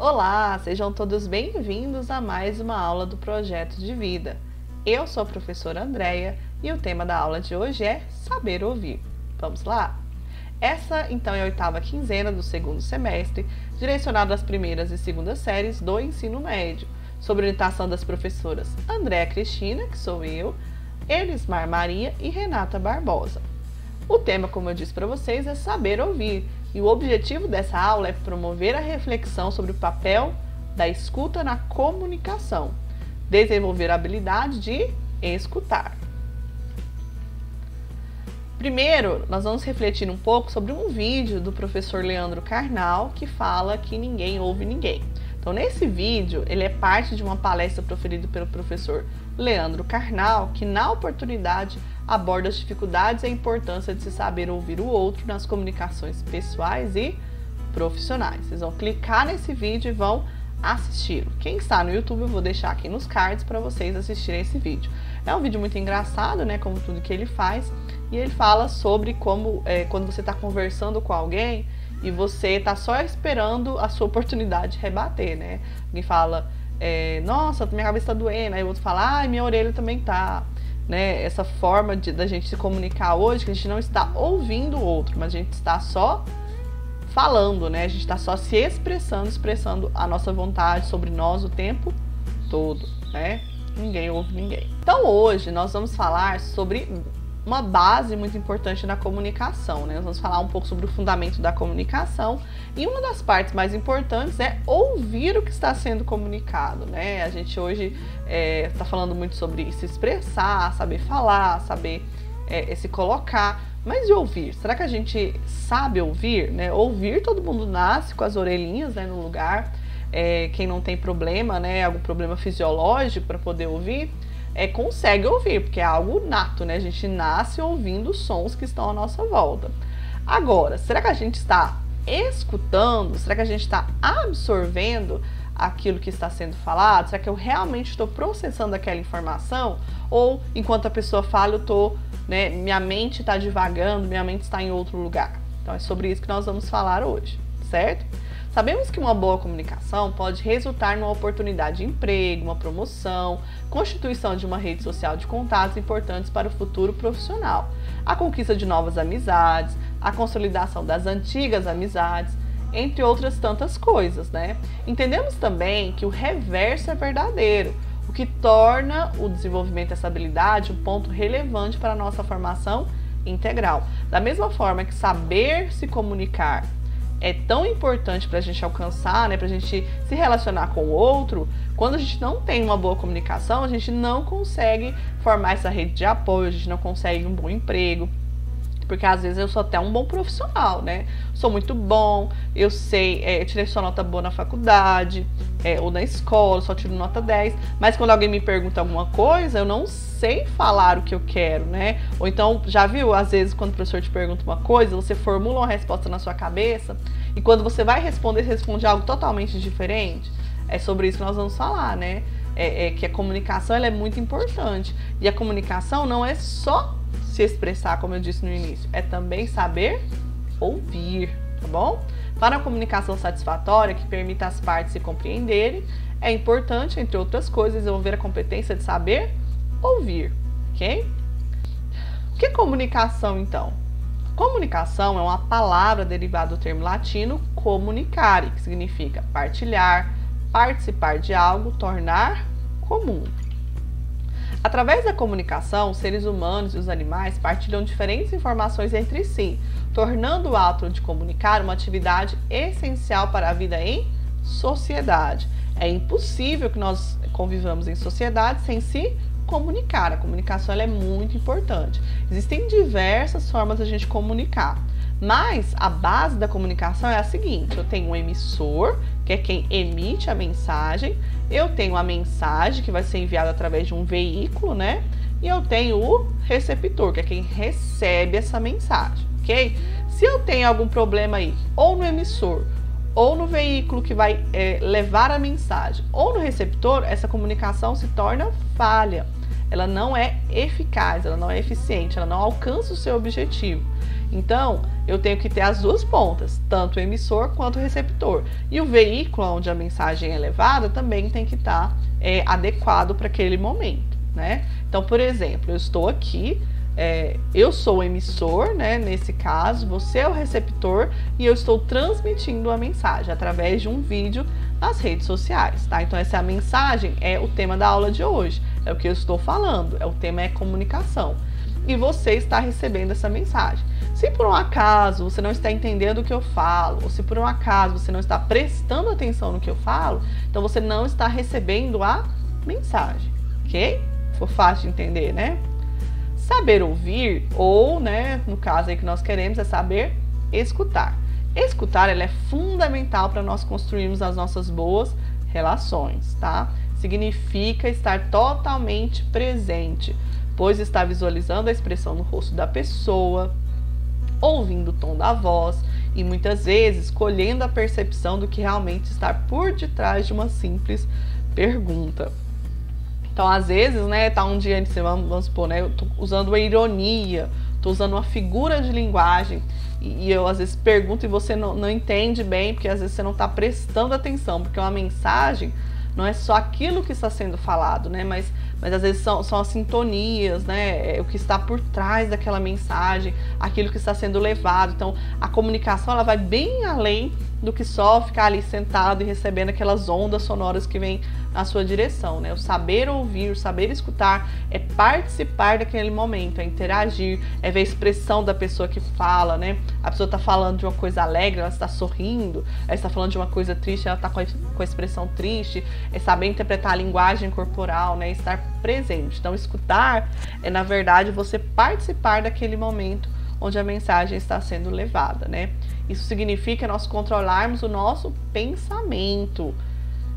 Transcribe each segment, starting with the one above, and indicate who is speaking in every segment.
Speaker 1: Olá, sejam todos bem-vindos a mais uma aula do Projeto de Vida. Eu sou a professora Andréia e o tema da aula de hoje é Saber Ouvir. Vamos lá? Essa, então, é a 8ª quinzena do segundo semestre, direcionada às primeiras e segundas séries do ensino médio, sob orientação das professoras Andréa Cristina, que sou eu, Elismar Maria e Renata Barbosa. O tema, como eu disse para vocês, é saber ouvir, e o objetivo dessa aula é promover a reflexão sobre o papel da escuta na comunicação, desenvolver a habilidade de escutar. Primeiro, nós vamos refletir um pouco sobre um vídeo do professor Leandro Carnal, que fala que ninguém ouve ninguém. Então, nesse vídeo, ele é parte de uma palestra proferida pelo professor Leandro Carnal, que na oportunidade aborda as dificuldades e a importância de se saber ouvir o outro nas comunicações pessoais e profissionais. Vocês vão clicar nesse vídeo e vão assisti-lo. Quem está no YouTube, eu vou deixar aqui nos cards para vocês assistirem esse vídeo. É um vídeo muito engraçado, né, como tudo que ele faz, e ele fala sobre como quando você está conversando com alguém e você está só esperando a sua oportunidade de rebater, né? Alguém fala, nossa, minha cabeça está doendo, aí o outro fala, ai, minha orelha também tá. Né, essa forma da gente se comunicar hoje, que a gente não está ouvindo o outro, mas a gente está só falando, né? A gente está só se expressando a nossa vontade sobre nós o tempo todo, né? Ninguém ouve ninguém. Então hoje nós vamos falar sobre uma base muito importante na comunicação, né? Nós vamos falar um pouco sobre o fundamento da comunicação e uma das partes mais importantes é ouvir o que está sendo comunicado, né? A gente hoje está falando muito sobre se expressar, saber falar, saber se colocar, mas e ouvir? Será que a gente sabe ouvir, né? Ouvir, todo mundo nasce com as orelhinhas, né, no lugar. Quem não tem problema, né, algum problema fisiológico para poder ouvir, consegue ouvir, porque é algo nato, né? A gente nasce ouvindo os sons que estão à nossa volta. Agora, será que a gente está escutando? Será que a gente está absorvendo aquilo que está sendo falado? Será que eu realmente estou processando aquela informação? Ou, enquanto a pessoa fala, eu estou, né, minha mente está divagando, minha mente está em outro lugar? Então, é sobre isso que nós vamos falar hoje, certo? Sabemos que uma boa comunicação pode resultar numa oportunidade de emprego, uma promoção, constituição de uma rede social de contatos importantes para o futuro profissional, a conquista de novas amizades, a consolidação das antigas amizades, entre outras tantas coisas, né? Entendemos também que o reverso é verdadeiro, o que torna o desenvolvimento dessa habilidade um ponto relevante para a nossa formação integral. Da mesma forma que saber se comunicar é tão importante para a gente alcançar, né, para a gente se relacionar com o outro, quando a gente não tem uma boa comunicação, a gente não consegue formar essa rede de apoio, a gente não consegue um bom emprego, porque às vezes eu sou até um bom profissional, né? Sou muito bom, eu sei, eu tirei só nota boa na faculdade, ou na escola, só tiro nota 10, mas quando alguém me pergunta alguma coisa, eu não sei falar o que eu quero, né? Ou então, já viu, às vezes, quando o professor te pergunta uma coisa, você formula uma resposta na sua cabeça, e quando você vai responder, você responde algo totalmente diferente? É sobre isso que nós vamos falar, né? Que a comunicação, ela é muito importante. E a comunicação não é só se expressar, como eu disse no início, é também saber ouvir, tá bom? Para a comunicação satisfatória, que permita as partes se compreenderem, é importante, entre outras coisas, desenvolver a competência de saber ouvir, ok? O que é comunicação, então? Comunicação é uma palavra derivada do termo latino comunicare, que significa partilhar, participar de algo, tornar comum. Através da comunicação, os seres humanos e os animais partilham diferentes informações entre si, tornando o ato de comunicar uma atividade essencial para a vida em sociedade. É impossível que nós convivamos em sociedade sem se comunicar. A comunicação, ela é muito importante. Existem diversas formas de a gente comunicar, mas a base da comunicação é a seguinte: eu tenho um emissor, que é quem emite a mensagem, eu tenho a mensagem, que vai ser enviada através de um veículo, né? E eu tenho o receptor, que é quem recebe essa mensagem, ok? Se eu tenho algum problema aí, ou no emissor, ou no veículo que vai levar a mensagem, ou no receptor, essa comunicação se torna falha. Ela não é eficaz, ela não é eficiente, ela não alcança o seu objetivo. Então, eu tenho que ter as duas pontas, tanto o emissor quanto o receptor. E o veículo onde a mensagem é levada também tem que estar adequado para aquele momento, né? Então, por exemplo, eu estou aqui, eu sou o emissor, né? Nesse caso, você é o receptor e eu estou transmitindo a mensagem através de um vídeo nas redes sociais, tá? Então, essa mensagem é o tema da aula de hoje, é o que eu estou falando, o tema é comunicação. E você está recebendo essa mensagem. Se por um acaso você não está entendendo o que eu falo, ou se por um acaso você não está prestando atenção no que eu falo, então você não está recebendo a mensagem, ok? Ficou fácil de entender, né? Saber ouvir, ou, né, no caso aí que nós queremos, é saber escutar. Escutar, ela é fundamental para nós construirmos as nossas boas relações, tá? Significa estar totalmente presente, pois está visualizando a expressão no rosto da pessoa, ouvindo o tom da voz e muitas vezes colhendo a percepção do que realmente está por detrás de uma simples pergunta. Então, às vezes, né, tá um dia, vamos supor, né, eu tô usando uma ironia, tô usando uma figura de linguagem e eu às vezes pergunto e você não entende bem, porque às vezes você não está prestando atenção, porque uma mensagem não é só aquilo que está sendo falado, né? Mas às vezes são as sintonias, né? O que está por trás daquela mensagem, aquilo que está sendo levado. Então, a comunicação, ela vai bem além do que só ficar ali sentado e recebendo aquelas ondas sonoras que vêm na sua direção, né? O saber ouvir, o saber escutar é participar daquele momento, é interagir, é ver a expressão da pessoa que fala, né? A pessoa está falando de uma coisa alegre, ela está sorrindo, ela está falando de uma coisa triste, ela está com a expressão triste, é saber interpretar a linguagem corporal, né? Estar presente. Então, escutar é, na verdade, você participar daquele momento onde a mensagem está sendo levada, né? Isso significa nós controlarmos o nosso pensamento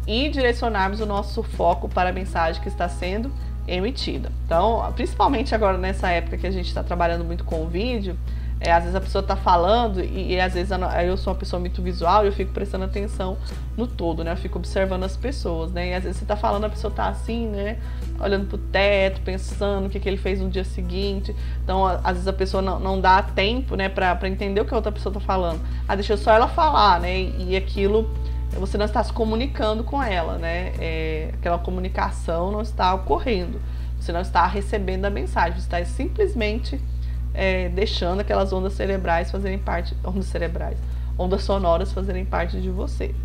Speaker 1: e direcionarmos o nosso foco para a mensagem que está sendo emitida. Então, principalmente agora nessa época que a gente está trabalhando muito com o vídeo, às vezes a pessoa está falando e às vezes eu sou uma pessoa muito visual e eu fico prestando atenção no todo, né? Eu fico observando as pessoas, né? E às vezes você está falando, a pessoa está assim, né? Olhando pro teto, pensando o que ele fez no dia seguinte. Então, às vezes a pessoa não dá tempo, né? Para entender o que a outra pessoa está falando. Deixa só ela falar, né? E aquilo, você não está se comunicando com ela, né? Aquela comunicação não está ocorrendo. Você não está recebendo a mensagem, você está simplesmente deixando aquelas ondas cerebrais fazerem parte, ondas sonoras fazerem parte de você.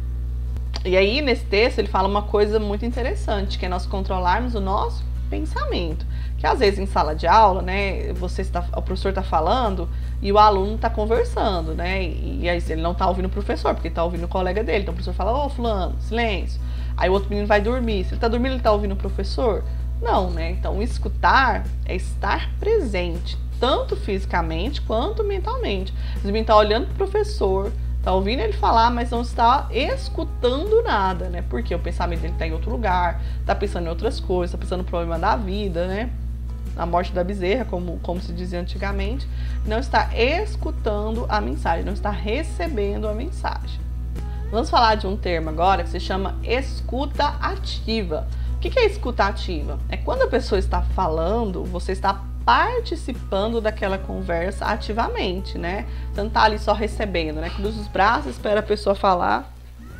Speaker 1: E aí, nesse texto, ele fala uma coisa muito interessante, que é nós controlarmos o nosso pensamento. Que às vezes em sala de aula, né, o professor está falando e o aluno está conversando, né? E aí ele não está ouvindo o professor, porque está ouvindo o colega dele. Então o professor fala, ô fulano, silêncio. Aí o outro menino vai dormir. Se ele está dormindo, ele está ouvindo o professor? Não, né? Então, escutar é estar presente, tanto fisicamente quanto mentalmente. Você está olhando para o professor, está ouvindo ele falar, mas não está escutando nada, né? Porque o pensamento dele está em outro lugar, está pensando em outras coisas, está pensando no problema da vida, né? Na morte da bezerra, como se dizia antigamente. Não está escutando a mensagem, não está recebendo a mensagem. Vamos falar de um termo agora que se chama escuta ativa. O que é escuta ativa? É quando a pessoa está falando, você está participando daquela conversa ativamente, né? Você não está ali só recebendo, né? Cruza os braços, espera a pessoa falar.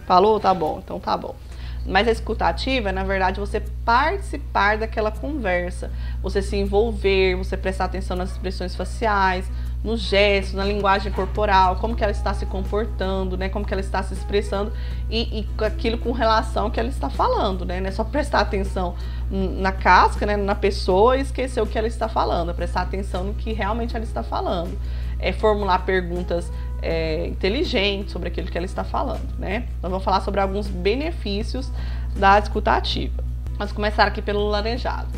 Speaker 1: Falou? Tá bom, então tá bom. Mas a escuta ativa é, na verdade, você participar daquela conversa, você se envolver, você prestar atenção nas expressões faciais, nos gestos, na linguagem corporal, como que ela está se comportando, né? Como que ela está se expressando e aquilo com relação que ela está falando, né? Não é só prestar atenção na casca, né? Na pessoa e esquecer o que ela está falando, é prestar atenção no que realmente ela está falando. É formular perguntas inteligentes sobre aquilo que ela está falando, né? Nós vamos falar sobre alguns benefícios da escuta ativa. Vamos começar aqui pelo laranjado.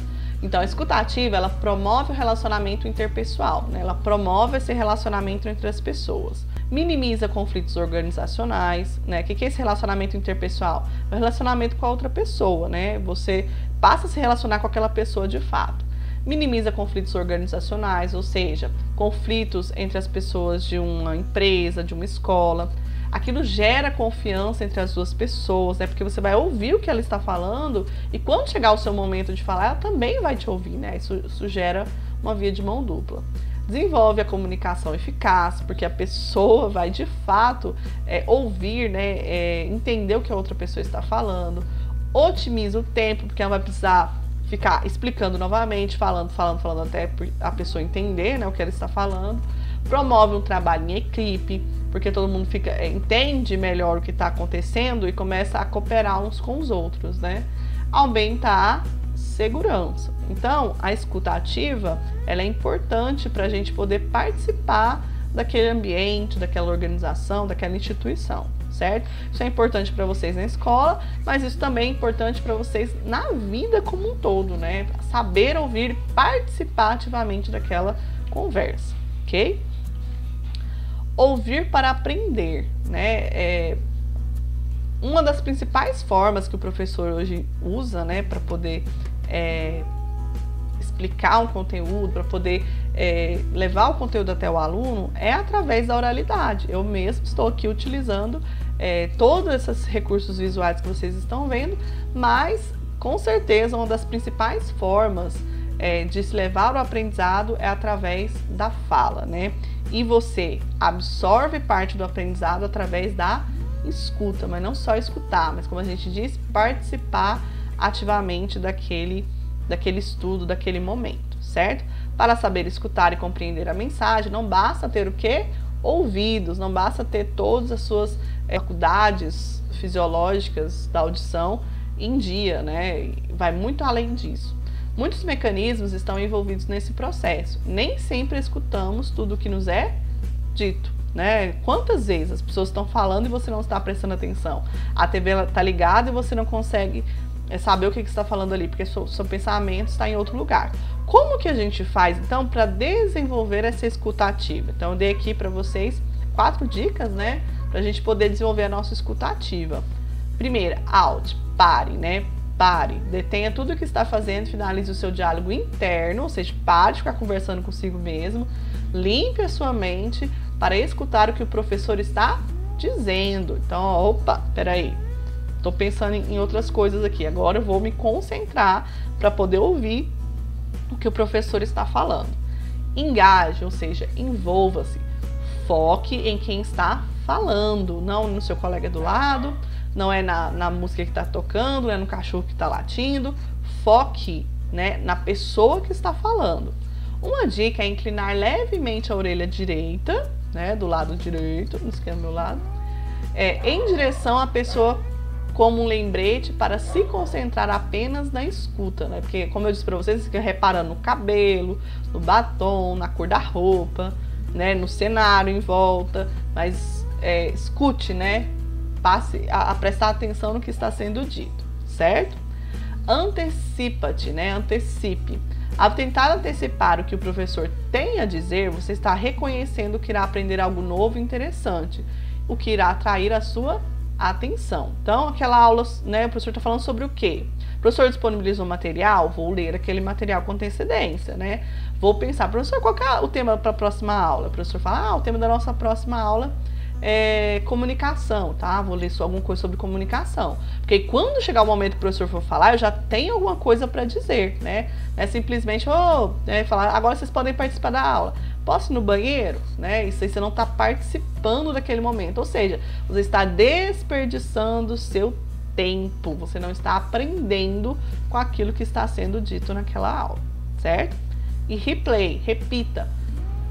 Speaker 1: Então, a escuta ativa, ela promove o relacionamento interpessoal, né? Ela promove esse relacionamento entre as pessoas. Minimiza conflitos organizacionais, né? O que é esse relacionamento interpessoal? É o relacionamento com a outra pessoa, né? Você passa a se relacionar com aquela pessoa de fato. Minimiza conflitos organizacionais, ou seja, conflitos entre as pessoas de uma empresa, de uma escola. Aquilo gera confiança entre as duas pessoas, né? Porque você vai ouvir o que ela está falando e quando chegar o seu momento de falar, ela também vai te ouvir, né? Isso gera uma via de mão dupla. desenvolve a comunicação eficaz, porque a pessoa vai de fato ouvir, né, entender o que a outra pessoa está falando, otimiza o tempo, porque ela vai precisar ficar explicando novamente, falando até a pessoa entender, né, o que ela está falando. Promove um trabalho em equipe, porque todo mundo entende melhor o que está acontecendo e começa a cooperar uns com os outros, né? Aumenta a segurança. Então, a escuta ativa, ela é importante para a gente poder participar daquele ambiente, daquela organização, daquela instituição, certo? Isso é importante para vocês na escola, mas isso também é importante para vocês na vida como um todo, né? Saber ouvir, participar ativamente daquela conversa, ok? Ouvir para aprender, né? Uma das principais formas que o professor hoje usa, né, para poder explicar um conteúdo, para poder levar o conteúdo até o aluno, é através da oralidade. Eu mesmo estou aqui utilizando todos esses recursos visuais que vocês estão vendo, mas com certeza uma das principais formas de se levar o aprendizado é através da fala, né? E você absorve parte do aprendizado através da escuta, mas não só escutar, mas como a gente diz, participar ativamente daquele estudo, daquele momento, certo? Para saber escutar e compreender a mensagem, não basta ter o quê? Ouvidos, não basta ter todas as suas faculdades fisiológicas da audição em dia, né? Vai muito além disso. Muitos mecanismos estão envolvidos nesse processo. Nem sempre escutamos tudo o que nos é dito, né? Quantas vezes as pessoas estão falando e você não está prestando atenção? A TV está ligada e você não consegue saber o que está falando ali, porque seu pensamento está em outro lugar. Como que a gente faz, então, para desenvolver essa escuta ativa? Então, eu dei aqui para vocês 4 dicas, né? Para a gente poder desenvolver a nossa escuta ativa. Primeira, pare, né? Pare, detenha tudo o que está fazendo, finalize o seu diálogo interno, ou seja, pare de ficar conversando consigo mesmo, limpe a sua mente para escutar o que o professor está dizendo. Então, opa, peraí, estou pensando em outras coisas aqui, agora eu vou me concentrar para poder ouvir o que o professor está falando. Engaje, ou seja, envolva-se, foque em quem está falando, não no seu colega do lado, não é na música que está tocando, não é no cachorro que está latindo. Foque, né, na pessoa que está falando. Uma dica é inclinar levemente a orelha direita, né, do lado direito, não esquece do meu lado, em direção à pessoa como um lembrete para se concentrar apenas na escuta, né? Porque, como eu disse para vocês, você fica reparando no cabelo, no batom, na cor da roupa, né, no cenário em volta, mas escute, né? Passe a prestar atenção no que está sendo dito, certo? Antecipa-te, né? Antecipe. Ao tentar antecipar o que o professor tem a dizer, você está reconhecendo que irá aprender algo novo e interessante, o que irá atrair a sua atenção. Então, aquela aula, né, o professor está falando sobre o quê? O professor disponibilizou material, vou ler aquele material com antecedência, né? Vou pensar, professor, qual que é o tema para a próxima aula? O professor fala, o tema da nossa próxima aula é comunicação, tá? Vou ler só alguma coisa sobre comunicação. Porque quando chegar o momento que o professor for falar, eu já tenho alguma coisa para dizer, né? Não é simplesmente, falar, agora vocês podem participar da aula. Posso ir no banheiro? Né? Isso aí você não está participando daquele momento. Ou seja, você está desperdiçando o seu tempo. Você não está aprendendo com aquilo que está sendo dito naquela aula, certo? E replay, repita.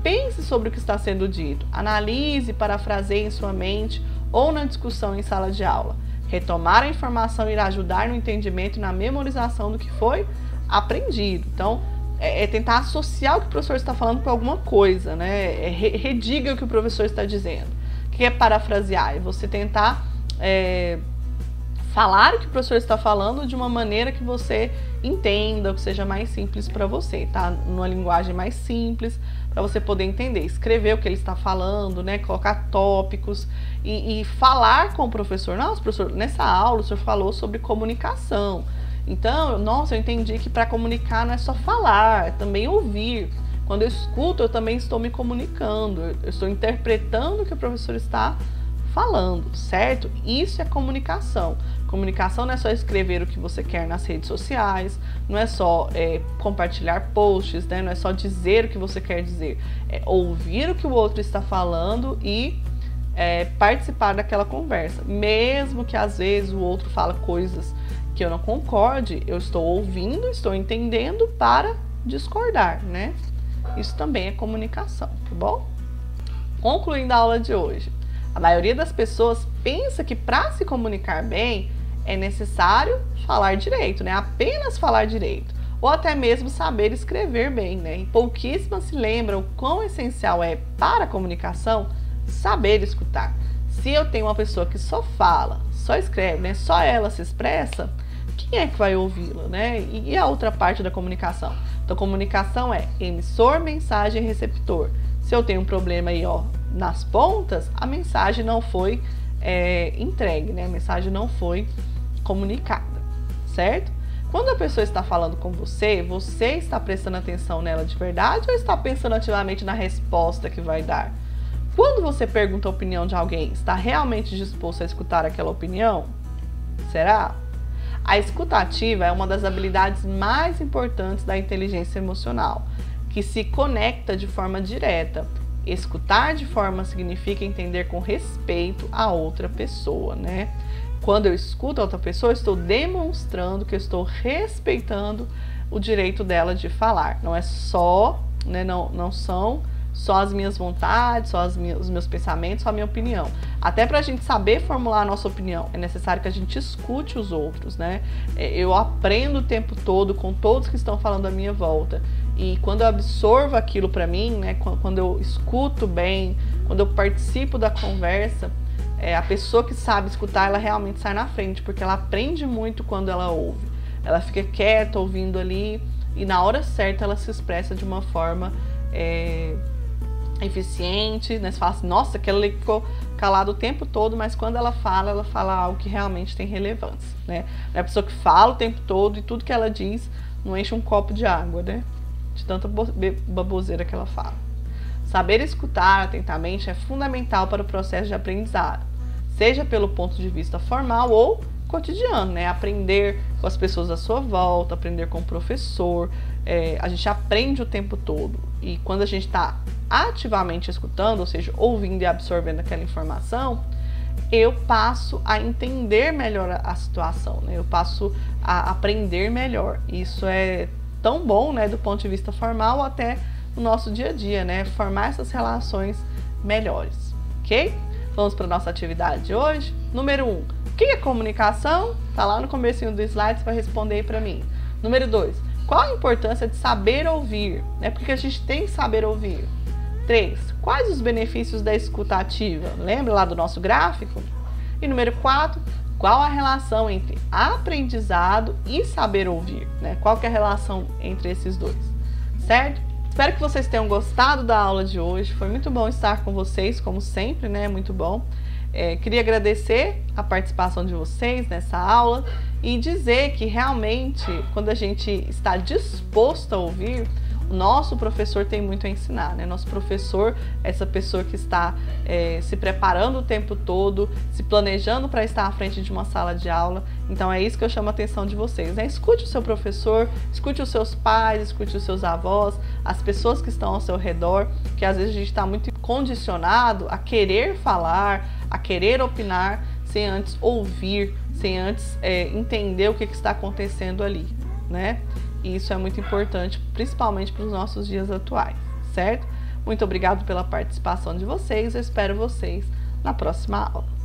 Speaker 1: Pense sobre o que está sendo dito, analise e parafraseie em sua mente ou na discussão em sala de aula. Retomar a informação irá ajudar no entendimento e na memorização do que foi aprendido. Então, tentar associar o que o professor está falando com alguma coisa, né? Rediga o que o professor está dizendo. O que é parafrasear? É você tentar falar o que o professor está falando de uma maneira que você entenda, que seja mais simples para você, tá? Numa linguagem mais simples, para você poder entender, escrever o que ele está falando, né? Colocar tópicos e falar com o professor. Nossa, professor, nessa aula o senhor falou sobre comunicação. Então, nossa, eu entendi que para comunicar não é só falar, é também ouvir. Quando eu escuto, eu também estou me comunicando, eu estou interpretando o que o professor está falando, certo? Isso é comunicação. Comunicação não é só escrever o que você quer nas redes sociais, não é só compartilhar posts, né? Não é só dizer o que você quer dizer, é ouvir o que o outro está falando e participar daquela conversa. Mesmo que às vezes o outro fala coisas que eu não concorde, eu estou ouvindo, estou entendendo para discordar, né? Isso também é comunicação, tá bom? Concluindo a aula de hoje, a maioria das pessoas pensa que para se comunicar bem é necessário falar direito, né? Apenas falar direito, ou até mesmo saber escrever bem, né? E pouquíssimas se lembram o quão essencial é para a comunicação saber escutar. Se eu tenho uma pessoa que só fala, só escreve, né? Só ela se expressa, quem é que vai ouvi-la, né? E a outra parte da comunicação? Então, comunicação é emissor, mensagem e receptor. Se eu tenho um problema aí, ó, nas pontas, a mensagem não foi entregue, né? A mensagem não foi comunicada, certo? Quando a pessoa está falando com você, você está prestando atenção nela de verdade ou está pensando ativamente na resposta que vai dar? Quando você pergunta a opinião de alguém, está realmente disposto a escutar aquela opinião? Será? A escuta ativa é uma das habilidades mais importantes da inteligência emocional, que se conecta de forma direta. Escutar de forma significa entender com respeito a outra pessoa, né? Quando eu escuto a outra pessoa, eu estou demonstrando que eu estou respeitando o direito dela de falar. Não é só, né, não são só as minhas vontades, só os meus pensamentos, só a minha opinião. Até para a gente saber formular a nossa opinião, é necessário que a gente escute os outros, né? Eu aprendo o tempo todo com todos que estão falando à minha volta. E quando eu absorvo aquilo para mim, né, quando eu escuto bem, quando eu participo da conversa, a pessoa que sabe escutar, ela realmente sai na frente, porque ela aprende muito quando ela ouve. Ela fica quieta, ouvindo ali, e na hora certa ela se expressa de uma forma eficiente, né? Você fala assim, nossa, aquela ali ficou calada o tempo todo, mas quando ela fala algo que realmente tem relevância, né? É a pessoa que fala o tempo todo e tudo que ela diz não enche um copo de água, né? De tanta baboseira que ela fala. Saber escutar atentamente é fundamental para o processo de aprendizado, seja pelo ponto de vista formal ou cotidiano, né? Aprender com as pessoas à sua volta, aprender com o professor, a gente aprende o tempo todo. E quando a gente está ativamente escutando, ou seja, ouvindo e absorvendo aquela informação, eu passo a entender melhor a situação, né? Eu passo a aprender melhor. Isso é tão bom, né, do ponto de vista formal até no nosso dia a dia, né? Formar essas relações melhores, ok? Vamos para a nossa atividade de hoje. Número 1. O que é comunicação? Tá lá no comecinho do slide, você vai responder aí para mim. Número 2. Qual a importância de saber ouvir? Né? Porque a gente tem que saber ouvir. 3. Quais os benefícios da escuta ativa? Lembra lá do nosso gráfico? E número 4. Qual a relação entre aprendizado e saber ouvir? Né? Qual que é a relação entre esses dois? Certo? Espero que vocês tenham gostado da aula de hoje. Foi muito bom estar com vocês, como sempre, né? Muito bom. Queria agradecer a participação de vocês nessa aula e dizer que realmente, quando a gente está disposto a ouvir, o nosso professor tem muito a ensinar, né? Nosso professor é essa pessoa que está se preparando o tempo todo, se planejando para estar à frente de uma sala de aula. Então é isso que eu chamo a atenção de vocês, né? Escute o seu professor, escute os seus pais, escute os seus avós, as pessoas que estão ao seu redor, que às vezes a gente está muito condicionado a querer falar, a querer opinar, sem antes ouvir, sem antes entender o que está acontecendo ali, né? E isso é muito importante, principalmente para os nossos dias atuais, certo? Muito obrigado pela participação de vocês, eu espero vocês na próxima aula.